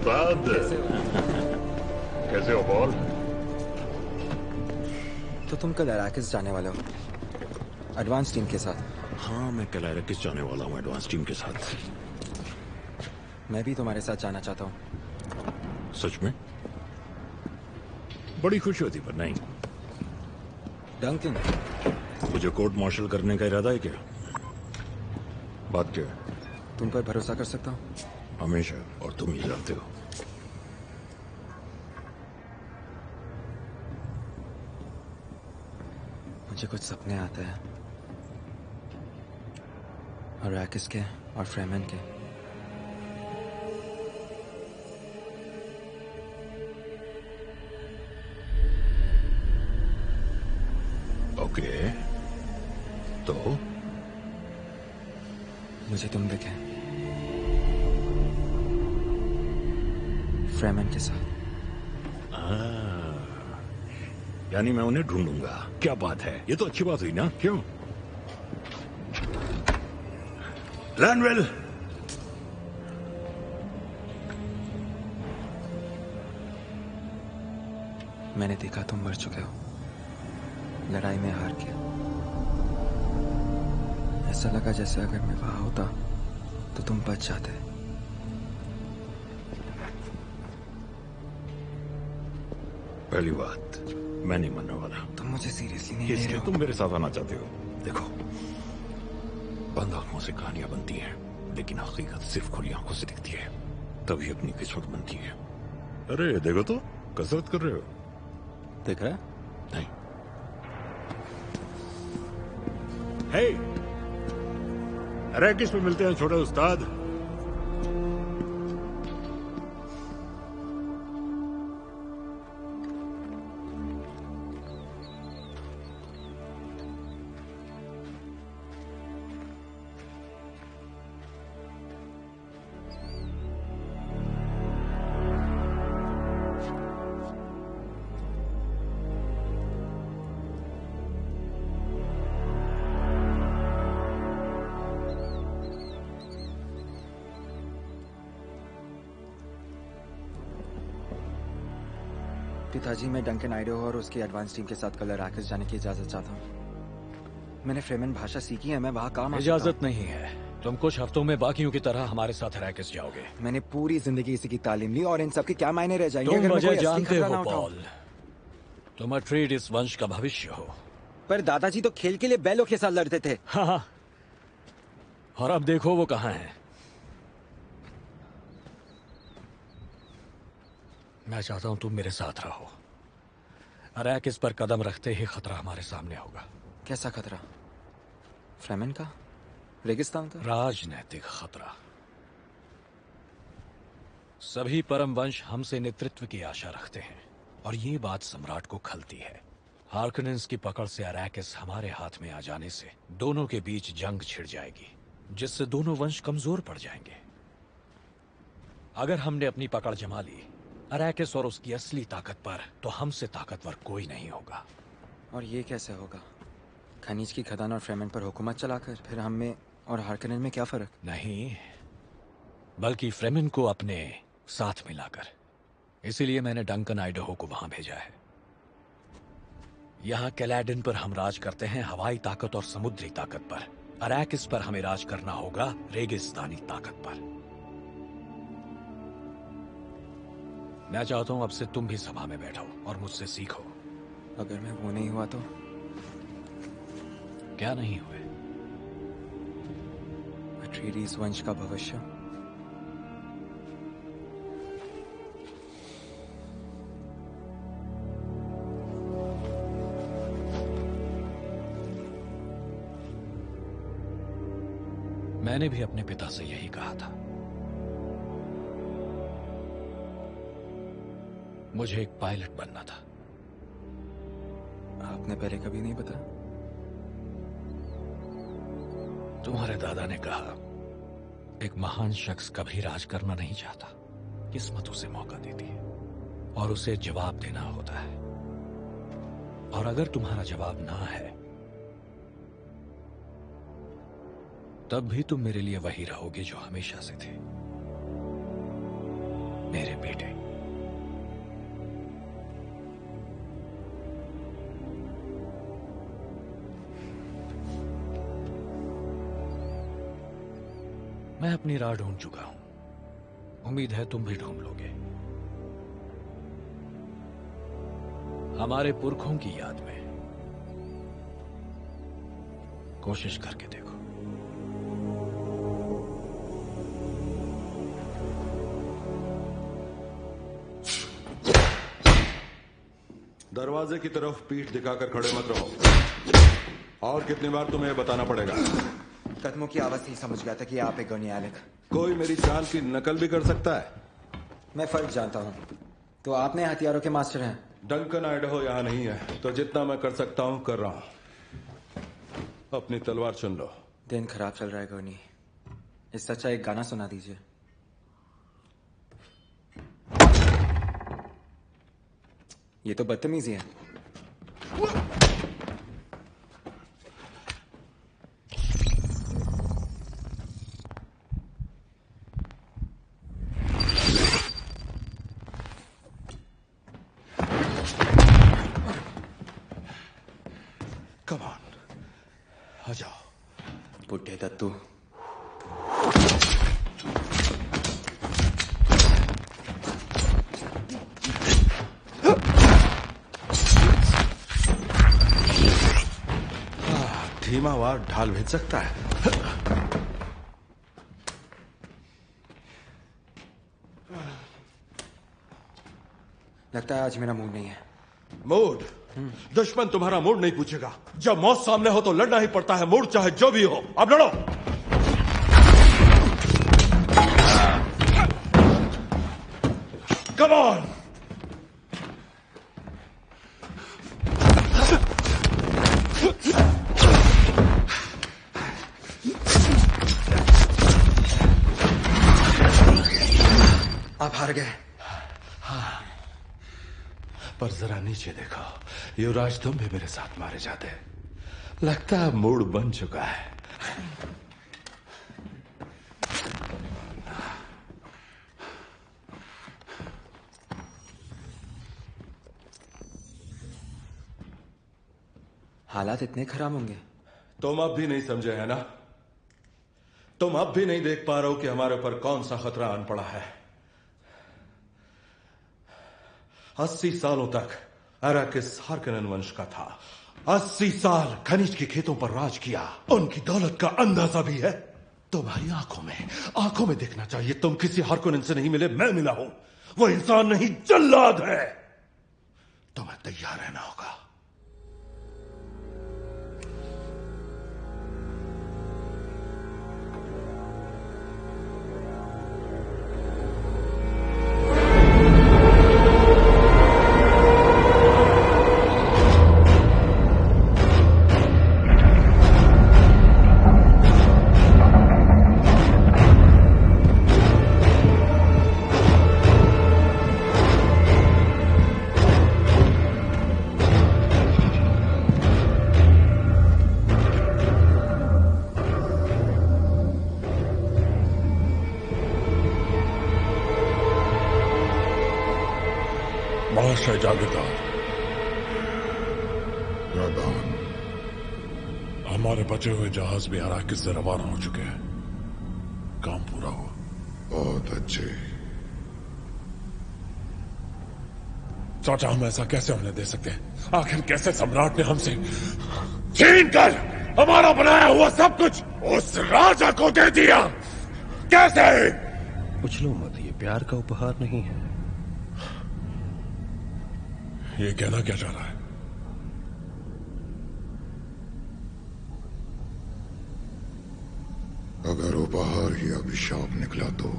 उस्ताद। कैसे हो बॉल? तो तुम कल अराकिस जाने वाले हो एडवांस टीम के साथ? हाँ, मैं कल अराकिस जाने वाला हूँ एडवांस टीम के साथ। मैं भी तुम्हारे साथ जाना चाहता हूँ। सच में? बड़ी खुशी होती पर नहीं। डंकन, मुझे कोर्ट मार्शल करने का इरादा है क्या? बात क्या है? तुम पर भरोसा कर सकता हूँ? हमेशा, और तुम ही जानते हो। मुझे कुछ सपने आते हैं, अराकिस के और फ्रेमन के। ओके, तो मुझे तुम दिखे फ्रेमन के साथ। यानी मैं उन्हें ढूंढूंगा। क्या बात है, ये तो अच्छी बात हुई ना? क्यों? लैनवेल, मैंने देखा तुम मर चुके हो, लड़ाई में हार के। ऐसा लगा जैसे अगर मैं वहां होता तो तुम बच जाते। पहली बात, मैं नहीं मरने वाला। तुम मुझे सीरियसली नहीं ले इसलिए रहे हो? तुम मेरे साथ आना चाहते हो। देखो, बंद आंखों से कहानियां बनती हैं, लेकिन हकीकत सिर्फ खुली आंखों से दिखती है, तभी अपनी किस्मत बनती है। अरे देखो तो, कसरत कर रहे हो। दिख रहा है? नहीं। हे, अराकिस में मिलते हैं छोटे उस्ताद। पिताजी, मैं डंकन आइडो और उसकी एडवांस टीम के साथ कल अराकिस जाने की इजाजत चाहता हूँ। मैंने फ्रेमन भाषा सीखी है, मैं वहाँ काम आ सकता हूँ। इजाजत नहीं है। तुम कुछ हफ्तों में बाकियों की तरह हमारे साथ अराकिस जाओगे। मैंने पूरी जिंदगी इसी की तालीम ली और इन सब के क्या मायने रह जाएंगे तुम अगर मैं मुझे कोई असली जानते खतरा हो ना उठाऊं? पॉल, तुम अट्रीडिस वंश का भविष्य हो। पर दादाजी तो खेल के लिए बैलों के साथ लड़ते थे। हाँ, और अब देखो वो कहाँ हैं। मैं चाहता हूं तुम मेरे साथ रहो। अराकिस पर कदम रखते ही खतरा हमारे सामने होगा। कैसा खतरा? फ्रेमन का? रेगिस्तान का? राजनैतिक खतरा। सभी परम वंश हमसे नेतृत्व की आशा रखते हैं, और ये बात सम्राट को खलती है। हार्कनेंस की पकड़ से अराकिस हमारे हाथ में आ जाने से दोनों के बीच जंग छिड़ जाएगी, जिससे दोनों वंश कमजोर पड़ जाएंगे। अगर हमने अपनी पकड़ जमा ली अराकिस और उसकी असली ताकत पर, तो हमसे ताकतवर कोई नहीं होगा। और ये कैसे होगा? खनिज की खदान और फ्रेमन पर हुकूमत चलाकर? फिर हम में और हार्कनेन में क्या फर्क? नहीं, बल्कि फ्रेमन को अपने साथ मिलाकर। इसीलिए मैंने डंकन आइडहो को वहां भेजा है। यहाँ कैलाडन पर हम राज करते हैं हवाई ताकत और समुद्री ताकत पर। अराकिस पर हमें राज करना होगा रेगिस्तानी ताकत पर। मैं चाहता हूं अब से तुम भी सभा में बैठो और मुझसे सीखो। अगर मैं वो नहीं हुआ तो? क्या नहीं हुए? अट्रीडिस वंश का भविष्य। मैंने भी अपने पिता से यही कहा था। मुझे एक पायलट बनना था। आपने पहले कभी नहीं बताया? तुम्हारे दादा ने कहा, एक महान शख्स कभी राज करना नहीं चाहता, किस्मत उसे मौका देती है और उसे जवाब देना होता है। और अगर तुम्हारा जवाब ना है, तब भी तुम मेरे लिए वही रहोगे जो हमेशा से थे, मेरे मैं अपनी राह ढूंढ चुका हूं। उम्मीद है तुम भी ढूंढ लोगे। हमारे पुरखों की याद में कोशिश करके देखो। दरवाजे की तरफ पीठ दिखाकर खड़े मत रहो। और कितनी बार तुम्हें यह बताना पड़ेगा? कदमों की आवाज से ही समझ गया था कि आप एक गनी एलेक। कोई मेरी चाल की नकल भी कर सकता है। मैं फर्क जानता हूं। तो आपने हथियारों के मास्टर हैं। डंकन आइडहो यहां नहीं है, तो जितना मैं कर सकता हूं कर रहा हूं। अपनी तलवार चुन लो। दिन खराब चल रहा है गनी। इससे अच्छा एक गाना सुना दीजिए। ये तो बदतमीजी है। कम ऑन, आ जाओ। बुढ़े दत्तू। धीमा वार ढाल भेज सकता है। लगता है आज मेरा मूड नहीं है। मूड? दुश्मन तुम्हारा मूड नहीं पूछेगा। जब मौत सामने हो तो लड़ना ही पड़ता है, मूड चाहे जो भी हो। अब लड़ो। Come on. आप हार गए। पर जरा नीचे देखो, युवराज तुम भी मेरे साथ मारे जाते। लगता है मूड बन चुका है। हालात इतने खराब होंगे? तुम अब भी नहीं समझे है ना? तुम अब भी नहीं देख पा रहे हो कि हमारे ऊपर कौन सा खतरा आन पड़ा है। 80 सालों तक अराकिस हार्कनन वंश का था। 80 साल खनिज के खेतों पर राज किया। उनकी दौलत का अंदाजा भी है। तुम्हारी आंखों में देखना चाहिए। तुम किसी हार्कनन से नहीं मिले, मैं मिला हूं। वो इंसान नहीं, जल्लाद है। तुम्हें तैयार रहना होगा। महाशय जागीरदार, यादान, हमारे बचे हुए जहाज भी अराकिस से रवाना हो चुके हैं। काम पूरा हुआ। बहुत अच्छे। चाचा, हम ऐसा कैसे होने दे सकते हैं? आखिर कैसे सम्राट ने हमसे छीन कर हमारा बनाया हुआ सब कुछ उस राजा को दे दिया? कैसे? उछलो मत, ये प्यार का उपहार नहीं है। ये कहना क्या चाह रहा है? अगर उपहार ही अभिशाप निकला तो